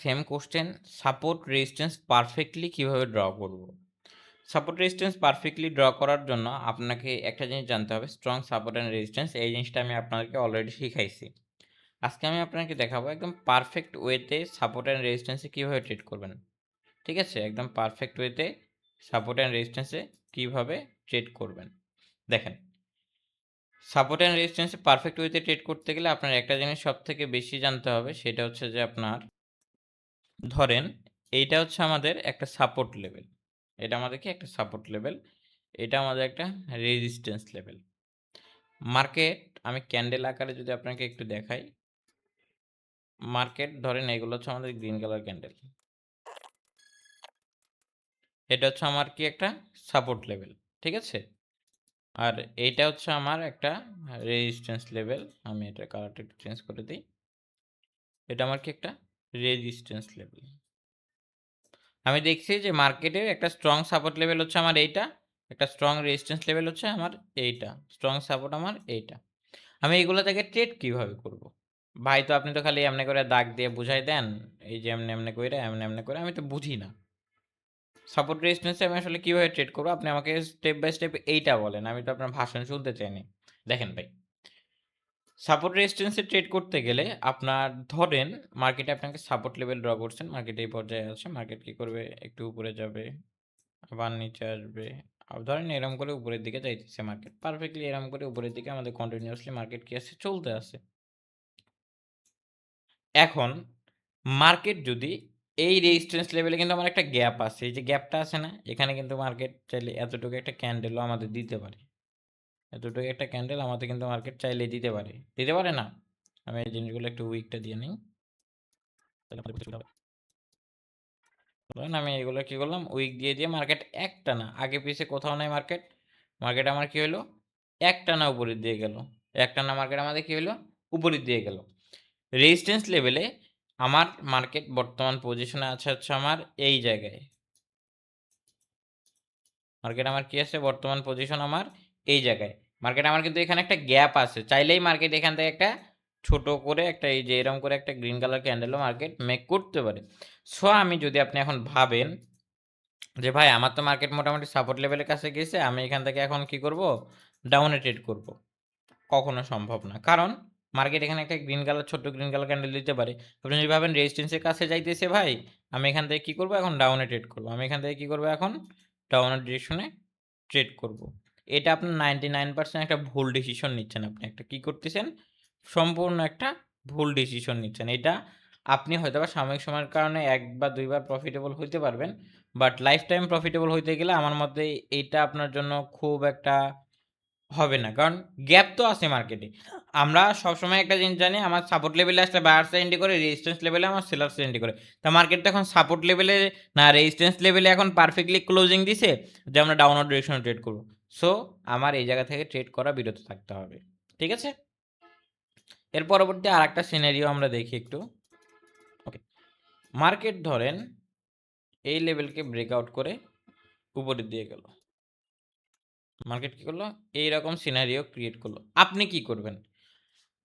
Same question, support resistance perfectly কিভাবে draw করব। Support resistance perfectly draw করার জন্য আপনাকে একটা জিনিস জানতে হবে, স্ট্রং সাপোর্ট অ্যান্ড রেজিস্ট্যান্স। এই জিনিসটা আমি আপনাদেরকে অলরেডি শিখাইছি। আজকে আমি আপনাকে দেখাবো একদম পারফেক্ট ওয়েতে সাপোর্ট অ্যান্ড রেজিস্ট্যান্সে কীভাবে ট্রেড করবেন। ঠিক আছে, একদম পারফেক্ট ওয়েতে সাপোর্ট অ্যান্ড রেজিস্ট্যান্সে কীভাবে ট্রেড করবেন। দেখেন, সাপোর্ট অ্যান্ড রেজিস্ট্যান্সে পারফেক্ট ওয়েতে ট্রেড করতে গেলে আপনার একটা জিনিস সব থেকে বেশি জানতে হবে, সেটা হচ্ছে যে আপনার ধরেন এইটা হচ্ছে আমাদের একটা সাপোর্ট লেভেল, এটা আমাদের কি একটা সাপোর্ট লেভেল, এটা আমাদের একটা রেজিস্ট্যান্স লেভেল। মার্কেট আমি ক্যান্ডেল আকারে যদি আপনাকে একটু দেখাই, মার্কেট ধরেন এগুলো হচ্ছে আমাদের গ্রিন কালার ক্যান্ডেল, এটা হচ্ছে আমার কি একটা সাপোর্ট লেভেল। ঠিক আছে, আর এইটা হচ্ছে আমার একটা রেজিস্ট্যান্স লেভেল। আমি এটা কালারটা একটু চেঞ্জ করে দিই, এটা আমার কি একটা রেজিস্ট্যান্স লেভেল। আমি দেখছি যে মার্কেটের একটা স্ট্রং সাপোর্ট লেভেল হচ্ছে আমার এইটা, একটা স্ট্রং রেজিস্ট্যান্স লেভেল হচ্ছে আমার এইটা, স্ট্রং সাপোর্ট আমার এইটা। আমি এগুলো থেকে ট্রেড কিভাবে করব? ভাই তো আপনি তো খালি এমনি করে দাগ দিয়ে বুঝাই দেন, এই যে এমনি এমনি করে এমনি এমনি করে, আমি তো বুঝি না সাপোর্ট রেজিস্ট্যান্সে আমি আসলে কিভাবে ট্রেড করবো। আপনি আমাকে স্টেপ বাই স্টেপ এইটা বলেন, আমি তো আপনার ভাষণ শুনতে চাইনি। দেখেন ভাই, সাপোর্ট রেজিস্ট্যান্সে ট্রেড করতে গেলে আপনার ধরেন মার্কেটে আপনাকে সাপোর্ট লেভেল ড্র করছেন, মার্কেট এই পর্যায়ে আছে, মার্কেট কি করবে, একটু উপরে যাবে, আবার নিচে আসবে। ধরেন এরকম করে উপরের দিকে যাইতেছে মার্কেট, পারফেক্টলি এরকম করে উপরের দিকে আমাদের কন্টিনিউয়াসলি মার্কেট কি আছে, চলতে আছে। এখন মার্কেট যদি এই রেজিস্ট্যান্স লেভেলে কিন্তু আমার একটা গ্যাপ আছে, এই যে গ্যাপটা আছে না, এখানে কিন্তু মার্কেট চাইলে এতটুকু একটা ক্যান্ডেলও আমাদের দিতে পারে, এতটুকু একটা ক্যান্ডেল আমাদের কিন্তু মার্কেট চাইলে দিতে পারে, দিতে পারে না। আমি এই জিনিসগুলো একটু উইকটা দিয়ে নিই, তাহলে আমাদের বুঝতে সুবিধা হবে। ধরেন আমি এগুলো কি করলাম, উইক দিয়ে দিয়ে মার্কেট একটা না, আগে পিছে কোথাও নাই মার্কেট, মার্কেট আমার কি হলো, একটা না উপরের দিয়ে গেল, একটা না মার্কেট আমাদের কি হলো, উপরের দিয়ে গেল। রেজিস্ট্যান্স লেভেলে আমার মার্কেট বর্তমান পজিশনে আছে হচ্ছে আমার এই জায়গায়, মার্কেট আমার কি আছে বর্তমান পজিশন আমার এই জায়গায়। মার্কেট আমার কিন্তু এখানে একটা গ্যাপ আছে, চাইলেই মার্কেট এখান থেকে একটা ছোট করে একটা এই যে এরকম করে একটা গ্রিন কালার ক্যান্ডেলও মার্কেট মেক করতে পারে। সো আমি যদি আপনি এখন ভাবেন যে ভাই আমার তো মার্কেট মোটামুটি সাপোর্ট লেভেলের কাছে গেছে, আমি এখান থেকে এখন কি করব, ডাউনে ট্রেড করব, কখনো সম্ভব না। কারণ মার্কেট এখানে একটা গ্রিন কালার, ছোট্ট গ্রিন কালার ক্যান্ডেল দিতে পারে। আপনি যদি ভাবেন রেজিস্ট্যান্সের কাছে যাইতেছে ভাই, আমি এখান থেকে কি করব, এখন ডাউনে ট্রেড করব, আমি এখান থেকে কি করব, এখন ডাউনের ডিরেকশনে ট্রেড করব। এটা আপনার 99% একটা ভুল ডিসিশন নিচ্ছেন, আপনি একটা কি করতেছেন, সম্পূর্ণ একটা ভুল ডিসিশন নিচ্ছেন। এটা আপনি হয়তোবা সাময়িক সময়ের কারণে ১ বা ২ বার প্রফিটেবল হইতে পারবেন, বাট লাইফ টাইম প্রফিটেবল হইতে গেলে আমার মতে এইটা আপনার জন্য খুব একটা হবে না। কারণ গ্যাপ তো আছে মার্কেটে। আমরা সবসময় একটা জিনিস জানি, আমার সাপোর্ট লেভেলে আসলে বায়ার্স এন্ট্রি করে, রেজিস্ট্যান্স লেভেলে আমার সেলার্স এন্ট্রি করে। তা মার্কেট তো এখন সাপোর্ট লেভেলে না রেজিস্ট্যান্স লেভেলে এখন পারফেক্টলি ক্লোজিং দিছে যে আমরা ডাউনওয়ার্ড ডিরেকশনে ট্রেড করব। সো আমার এই জায়গা থেকে ট্রেড করা বিরত থাকতে হবে। ঠিক আছে? এর পরবর্তী আরেকটা সিনারিও আমরা দেখি একটু। ওকে। মার্কেট ধরেন এই লেভেলকে ব্রেকআউট করে উপরের দিকে গেল। মার্কেট কি করলো? এইরকম সিনারিও ক্রিয়েট করলো। আপনি কি করবেন?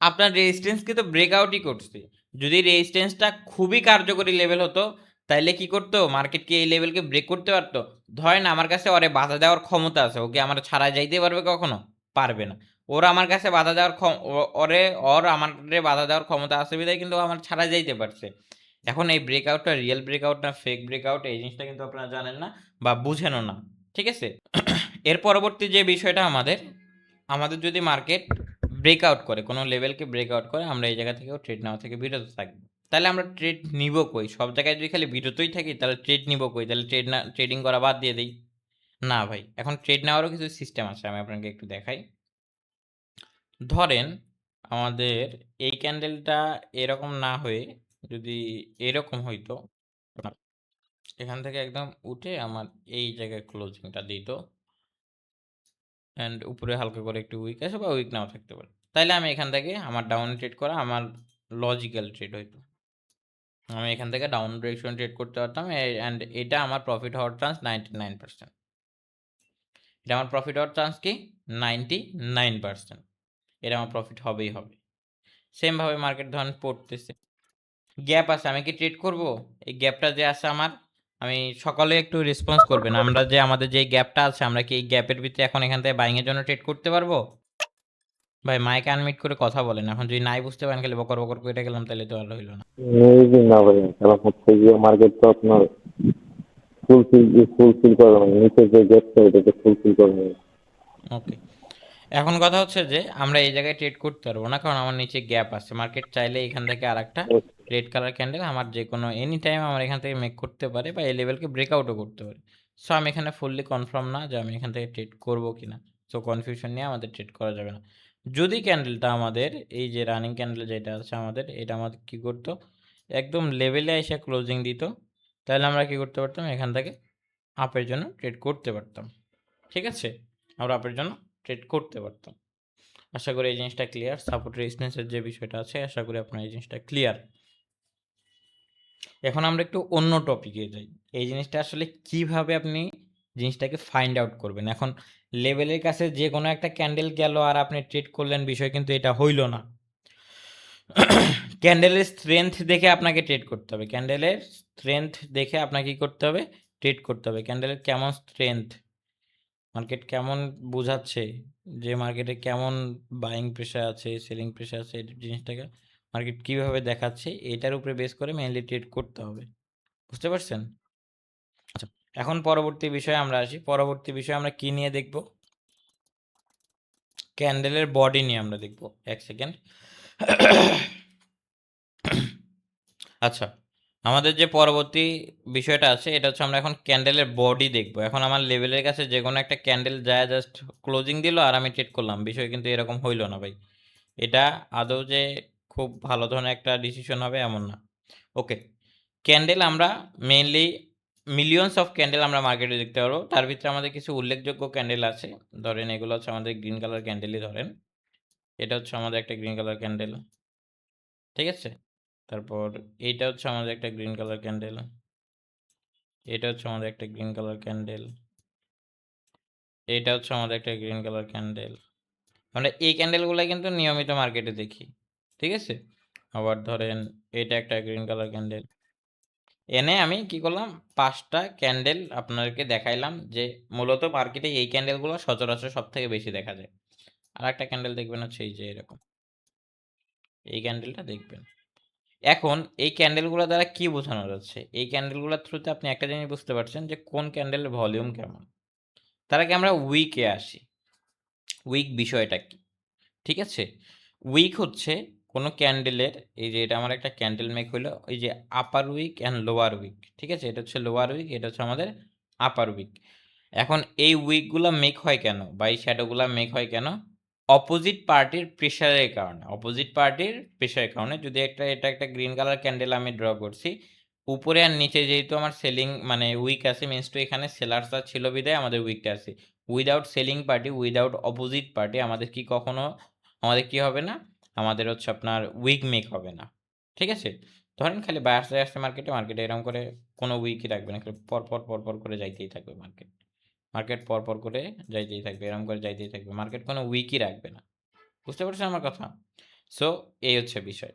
আপনার রেজিস্ট্যান্সকে তো ব্রেকআউটই করছে। যদি রেজিস্ট্যান্সটা খুবই কার্যকরী লেভেল হতো, তাইলে কি করতো? মার্কেট কি এই লেভেলকে ব্রেক করতে পারতো? ধরেন আমার কাছে ওরে বাধা দেওয়ার ক্ষমতা আছে। ও কি আমার ছাড়া যাইতে পারবে কখনো? পারবে না। ওর আমার কাছে বাধা দেওয়ার ওর আমারে বাধা দেওয়ার ক্ষমতা আছে বিধায় কিন্তু ও আমার ছাড়া যাইতে পারছে। এখন এই ব্রেকআউটটা রিয়েল ব্রেকআউট না ফেক ব্রেকআউট, এই জিনিসটা কিন্তু আপনারা জানেন না বা বুঝেনও না। ঠিক আছে? এর পরবর্তী যে বিষয়টা আমাদের যদি মার্কেট ব্রেকআউট করে, কোনো লেভেলকে ব্রেকআউট করে, আমরা এই জায়গা থেকেও ট্রেড নেওয়া থেকে বিরত থাকবো। তাহলে আমরা ট্রেড নিব কই? সব জায়গায় যদি খালি বিরতই থাকি, তাহলে ট্রেড নিব কই? তাহলে ট্রেডিং করা বাদ দিয়ে দেই? না ভাই, এখন ট্রেড নেওয়ারও কিছু সিস্টেম আছে, আমি আপনাকে একটু দেখাই। ধরেন আমাদের এই ক্যান্ডেলটা এরকম না হয়ে যদি এরকম হইতো, এখান থেকে একদম উঠে আমার এই জায়গায় ক্লোজিংটা দিত, অ্যান্ড উপরে হালকা করে একটু উইক আছে বা উইক নাও থাকতে পারে, তাইলে আমি এখান থেকে আমার ডাউন ট্রেড করা আমার লজিক্যাল ট্রেড হইতো, আমি এখান থেকে ডাউন ডিরেকশন ট্রেড করতে পারতাম, অ্যান্ড এটা আমার প্রফিট হওয়ার চান্স 99%। এটা আমার প্রফিট হওয়ার চান্স কি 99%, এটা আমার প্রফিট হবেই হবে। সেমভাবে মার্কেট ধরেন পড়তেছে, গ্যাপ আছে, আমি কি ট্রেড করব? এই গ্যাপটা যে আছে আমার, আমি সকালে একটু রেসপন্স করবেন। আমরা যে আমাদের যে গ্যাপটা আছে, আমরা কি এই গ্যাপের ভিতরে এখন এখান থেকে বাইং এর জন্য ট্রেড করতে পারবো? ভাই মাইক আনমিউট করে কথা বলেন। এখন যদি নাই বুঝতে পারেন, খালি বকর বকর করে গেলাম, তাহলে তো ভালো হইলো না। মেবি না ভাই, কারণ হচ্ছে গিয়ে মার্কেট তো আপনার ফুলফিল করে না, নিচে যে গেটটা এটাকে ফুলফিল করে না। ওকে, এখন কথা হচ্ছে যে আমরা এই জায়গায় ট্রেড করতে পারবো না, কারণ আমার নিচে গ্যাপ আছে। মার্কেট চাইলে এখান থেকে আরেকটা রেড কালার ক্যান্ডেল আমার যে কোনো এনি টাইম আমার এখান থেকে মেক করতে পারে, বা এই লেভেলকে ব্রেকআউটও করতে পারে। সো আমি এখানে ফুললি কনফার্ম না যে আমি এখান থেকে ট্রেড করবো কিনা। সো কনফিউশন নিয়ে আমাদের ট্রেড করা যাবে না। যদি ক্যান্ডেলটা আমাদের এই যে রানিং ক্যান্ডেল যেটা আছে আমাদের, এটা আমাদের কি করতো, একদম লেভেলে এসে ক্লোজিং দিত, তাহলে আমরা কি করতে পারতাম, এখান থেকে আপের জন্য ট্রেড করতে পারতাম। ঠিক আছে, আমরা আপের জন্য ট্রেড করতে পারতাম। আশা করি এই জিনিসটা ক্লিয়ার। সাপোর্ট রেজিস্ট্যান্সের যে বিষয়টা আছে, আশা করি আপনার এই জিনিসটা ক্লিয়ার। এখন আমরা একটু অন্য টপিকে যাই। এই জিনিসটা আসলে কিভাবে আপনি জিনিসটাকে ফাইন্ড আউট করবেন। এখন লেভেলের কাছে যে কোনো একটা ক্যান্ডেল গেল আর আপনি ট্রেড করলেন, বিষয় কিন্তু এটা হইল না। ক্যান্ডেলের স্ট্রেংথ দেখে আপনাকে ট্রেড করতে হবে। ক্যান্ডেলের স্ট্রেংথ দেখে আপনাকে কি করতে হবে, ট্রেড করতে হবে। ক্যান্ডেলের কেমন স্ট্রেংথ, মার্কেট কেমন বোঝাচ্ছে, যে মার্কেটে কেমন বাইং প্রেশার আছে, সেলিং প্রেশার আছে, এই জিনিসটাকে মার্কেট কীভাবে দেখাচ্ছে, এটার উপরে বেস করে মেইনলি ট্রেড করতে হবে। বুঝতে পারছেন? আচ্ছা, এখন পরবর্তী বিষয়ে আমরা আসি। পরবর্তী বিষয়ে আমরা কি নিয়ে দেখব? ক্যান্ডেলের বডি নিয়ে আমরা দেখব। এক সেকেন্ড। আচ্ছা, আমাদের যে পরবর্তী বিষয়টা আছে, এটা হচ্ছে আমরা এখন ক্যান্ডেলের বডি দেখব। এখন আমার লেভেলের কাছে যে কোনো একটা ক্যান্ডেল যায়, জাস্ট ক্লোজিং দিল আর আমি ট্রেড করলাম, বিষয় কিন্তু এরকম হইল না ভাই। এটা আদৌ যে খুব ভালো ধরনের একটা ডিসিশন হবে এমন না। ওকে, ক্যান্ডেল আমরা মেইনলি মিলিয়নস অফ ক্যান্ডেল আমরা মার্কেটে দেখতে পারবো। তার ভিতরে আমাদের কিছু উল্লেখযোগ্য ক্যান্ডেল আছে। ধরেন এগুলো হচ্ছে আমাদের গ্রিন কালার ক্যান্ডেলই ধরেন। এটা হচ্ছে আমাদের একটা গ্রিন কালার ক্যান্ডেল, ঠিক আছে? তারপর এইটা হচ্ছে আমাদের একটা গ্রিন কালার ক্যান্ডেল, এটা হচ্ছে আমাদের একটা গ্রিন কালার ক্যান্ডেল, এটা হচ্ছে আমাদের একটা গ্রিন কালার ক্যান্ডেল। আমরা এই ক্যান্ডেলগুলো কিন্তু নিয়মিত মার্কেটে দেখি, ঠিক আছে? আবার ধরেন এটা একটা গ্রিন কালার ক্যান্ডেল। এনে আমি কি করলাম, 5টা ক্যান্ডেল আপনাদেরকে দেখাইলাম যে মূলত মার্কেটে এই ক্যান্ডেলগুলো সচরাচর সব থেকে বেশি দেখা যায়। আর একটা ক্যান্ডেল দেখবেন হচ্ছে এই যে এরকম, এই ক্যান্ডেলটা দেখবেন। এখন এই ক্যান্ডেলগুলো দ্বারা কি বোঝানো যাচ্ছে? এই ক্যান্ডেলগুলোর থ্রুতে আপনি একটা জিনিস বুঝতে পারছেন যে কোন ক্যান্ডেলের ভলিউম কেমন। তার আগে আমরা উইকে আসি। উইক বিষয়টা কি, ঠিক আছে? উইক হচ্ছে কোনো ক্যান্ডেলের, এই যে এটা আমার একটা ক্যান্ডেল মেক হলো, এই যে upper wick and lower wick, ঠিক আছে? এটা হচ্ছে লোয়ার উইক, এটা হচ্ছে আমাদের আপার উইক। এখন এই উইকগুলো মেক হয় কেন, বা এই শ্যাডোগুলো মেক হয় কেন? অপোজিট পার্টির প্রেশারের কারণে। অপোজিট পার্টির প্রেশারের কারণে। যদি এটা একটা গ্রিন কালার ক্যান্ডেল আমি ড্র করছি, উপরে আর নিচে যেহেতু আমার সেলিং মানে উইক আছে, মিনস টু এখানে সেলার্সরা ছিল বিধায় আমাদের উইকটা আছে। Without selling party, without opposite party আমাদের কি কখনো আমাদের কি হবে না, আমাদের হচ্ছে আপনার উইক মেক হবে না, ঠিক আছে? ধরেন খালি বায়ার্সরা আসছে মার্কেটে, মার্কেটে এরকম করে কোনো উইকই রাখবে না, খালি পরপর পরপর করে যাইতেই থাকবে মার্কেট। মার্কেট পরপর করে যাইতেই থাকবে, এরকম করে যাইতেই থাকবে, মার্কেট কোনো উইকই রাখবে না। বুঝতে পারছেন আমার কথা? সো এই হচ্ছে বিষয়।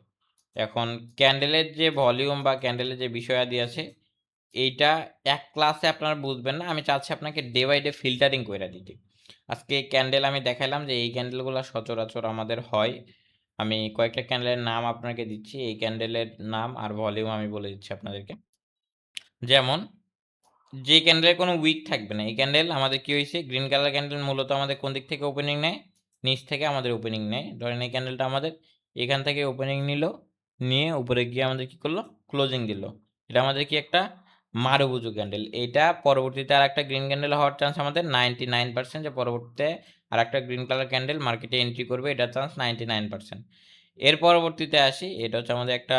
এখন ক্যান্ডেলের যে ভলিউম বা ক্যান্ডেলের যে বিষয়াদি আছে, এইটা এক ক্লাসে আপনারা বুঝবেন না। আমি চাচ্ছি আপনাকে ডে বাই ডে ফিল্টারিং করে দিতে। আজকে ক্যান্ডেল আমি দেখাইলাম যে এই ক্যান্ডেলগুলো সচরাচর আমাদের হয়। আমি কয়েকটা ক্যান্ডেলের নাম আপনাকে দিচ্ছি, এই ক্যান্ডেলের নাম আর ভলিউম আমি বলে দিচ্ছি আপনাদেরকে। যেমন যে ক্যান্ডেলের কোনো উইক থাকবে না, এই ক্যান্ডেল আমাদের কি হয়েছে, গ্রিন কালার ক্যান্ডেল মূলত আমাদের কোন দিক থেকে ওপেনিং নেয়, নিচ থেকে আমাদের ওপেনিং নেয়। ধরেন এই ক্যান্ডেলটা আমাদের এখান থেকে ওপেনিং নিল, নিয়ে উপরে গিয়ে আমাদের কি করলো, ক্লোজিং দিল। এটা আমাদের কি একটা মারুবুজু ক্যান্ডেল। এটা পরবর্তীতে আর একটা গ্রিন ক্যান্ডেল হওয়ার চান্স আমাদের 99%, যে পরবর্তীতে আর একটা গ্রিন কালার ক্যান্ডেল মার্কেটে এন্ট্রি করবে, এটার চান্স 99%। এর পরবর্তীতে আসি, এটা হচ্ছে আমাদের একটা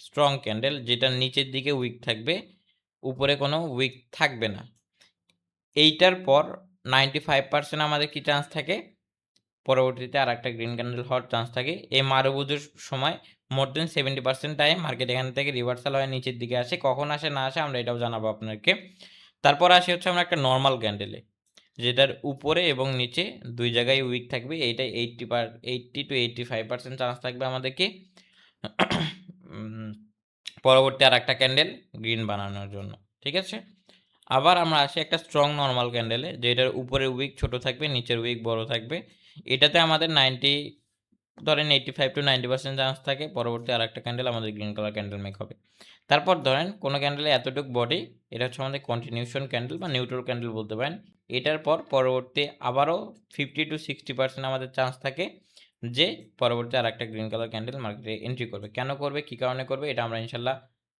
স্ট্রং ক্যান্ডেল, যেটা নিচের দিকে উইক থাকবে, উপরে কোনো উইক থাকবে না। এইটার পর 95% আমাদের কি চান্স থাকে, পরবর্তীতে আর একটা গ্রিন ক্যান্ডেল হওয়ার চান্স থাকে। এই মারুবুজুর সময় মোর দেন 70% টাইম মার্কেট এখান থেকে রিভার্সাল হয়ে নিচের দিকে আসে। কখন আসে না আসে আমরা এটাও জানাবো আপনাকে। তারপর আসি হচ্ছে আমরা একটা নর্মাল ক্যান্ডেলে, যেটার উপরে এবং নিচে দুই জায়গায় উইক থাকবে। এইটা 80 to 85% চান্স থাকবে আমাদেরকে পরবর্তী আরেকটা ক্যান্ডেল গ্রিন বানানোর জন্য, ঠিক আছে? আবার আমরা আসি একটা স্ট্রং নরমাল ক্যান্ডেলে, যেটার উপরের উইক ছোট থাকবে, নিচের উইক বড় থাকবে। এটাতে আমাদের 85 to 90% চান্স থাকে পরবর্তী আরেকটা ক্যান্ডেল আমাদের গ্রিন কালার ক্যান্ডেল মেক হবে। তারপর ধরেন কোনো ক্যান্ডেলে এতটুকু বডি, এটা হচ্ছে আমাদের কন্টিনিউশন ক্যান্ডেল বা নিউট্রাল ক্যান্ডেল বলতে পারেন। এটার পর পরবর্তী আবারও 50 to 60% আমাদের চান্স থাকে যে পরবর্তী আরেকটা গ্রিন কালার ক্যান্ডেল মার্কেটে এন্ট্রি করবে। কেন করবে, কী কারণে করবে, এটা আমরা ইনশাল্লাহ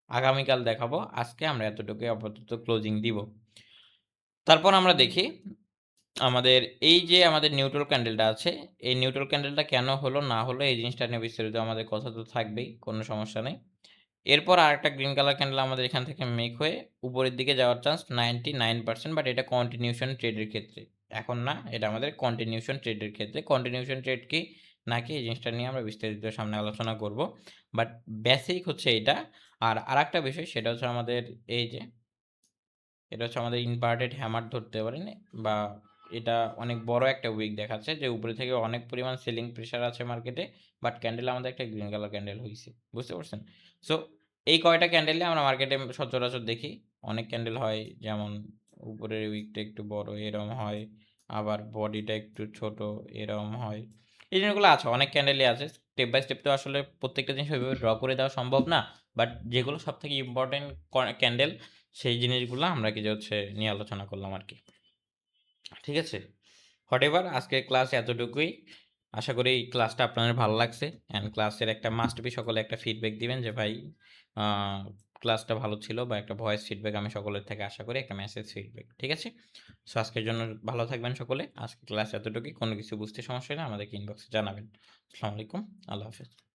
আগামীকাল দেখাবো। আজকে আমরা এতটুকুই আপাতত ক্লোজিং দিব। তারপর আমরা দেখি আমাদের এই যে আমাদের নিউট্রাল ক্যান্ডেলটা আছে, এই নিউট্রাল ক্যান্ডেলটা কেন হলো না হলো এই জিনিসটা নিয়ে বিস্তারিত আমাদের কথা তো থাকবেই, কোনো সমস্যা নেই। এরপর আরেকটা গ্রিন কালার ক্যান্ডেল আমাদের এখান থেকে মেক হয়ে উপরের দিকে যাওয়ার চান্স 99%, বাট এটা কন্টিনিউশন ট্রেডের ক্ষেত্রে, এখন না, এটা আমাদের কন্টিনিউশন ট্রেডের ক্ষেত্রে। কন্টিনিউশন ট্রেড কি নাকি এই জিনিসটা নিয়ে আমরা বিস্তারিত সামনে আলোচনা করব, বাট বেসিক হচ্ছে এটা। আর আরেকটা বিষয় সেটা হচ্ছে আমাদের এই যে এটা হচ্ছে আমাদের ইনভার্টেড হ্যামার ধরতে পারেন, বা এটা অনেক বড় একটা উইক দেখাচ্ছে যে উপরে থেকে অনেক পরিমাণ সেলিং প্রেশার আছে মার্কেটে, বাট ক্যান্ডেল আমাদের একটা গ্রিন কালার ক্যান্ডেল হয়েছে, বুঝতে পারছেন? সো এই কয়টা ক্যান্ডেলে আমরা মার্কেটে সচরাচর দেখি। অনেক ক্যান্ডেল হয় যেমন উপরের উইকটা একটু বড় এরম হয়, আবার বডিটা একটু ছোট এরম হয়। এই জিনিসগুলো আছে, অনেক ক্যান্ডেলই আছে। স্টেপ বাই স্টেপ তো আসলে প্রত্যেকটা জিনিস ওইভাবে ড্র করে দেওয়া সম্ভব না, বাট যেগুলো সব থেকে ইম্পর্টেন্ট ক্যান্ডেল সেই জিনিসগুলো আমরা কি যে হচ্ছে নিয়ে আলোচনা করলাম আর কি, ঠিক আছে? হোয়াটএভার, আজকের ক্লাস এতটুকুই। আশা করি এই ক্লাসটা আপনাদের ভালো লাগছে, অ্যান্ড ক্লাসের একটা মাস্ট বি সকলে একটা ফিডব্যাক দিবেন যে ভাই ক্লাসটা ভালো ছিল, বা একটা ভয়েস ফিডব্যাক আমি সকলের থেকে আশা করি, একটা মেসেজ ফিডব্যাক, ঠিক আছে? সো আজকের জন্য ভালো থাকবেন সকলে। আজকে ক্লাস এতটুকুই, কোনো কিছু বুঝতে সমস্যা হলে আমাদেরকে ইনবক্সে জানাবেন। আসসালামু আলাইকুম, আল্লাহ হাফেজ।